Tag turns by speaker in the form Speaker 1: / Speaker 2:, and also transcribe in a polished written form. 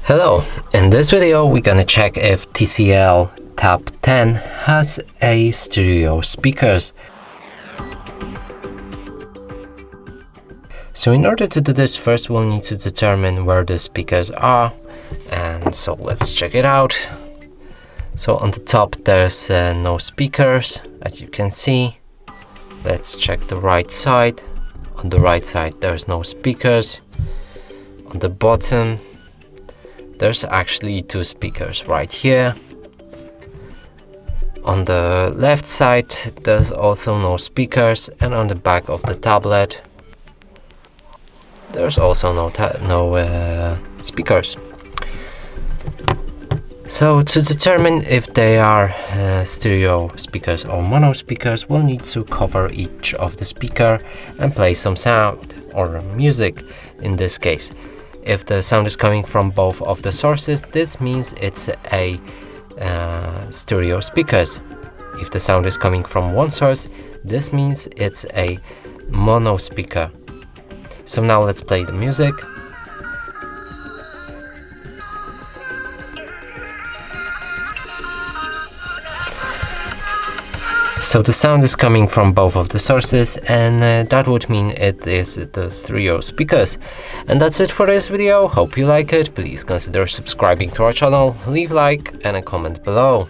Speaker 1: Hello, in this video we're gonna check if TCL Tab 10 has a stereo speakers. So in order to do this, first we'll need to determine where the speakers are, and so let's check it out. So on the top there's no speakers, as you can see. Let's check the right side. On the right side there's no speakers. On the bottom there's actually two speakers right here. On the left side there's also no speakers, and on the back of the tablet there's also no speakers. So to determine if they are stereo speakers or mono speakers, we'll need to cover each of the speaker and play some sound or music in this case. If the sound is coming from both of the sources, this means it's a stereo speakers. If the sound is coming from one source, this means it's a mono speaker. So now let's play the music. So the sound is coming from both of the sources, and that would mean it is the stereo speakers. And that's it for this video. Hope you like it. Please consider subscribing to our channel, leave a like and a comment below.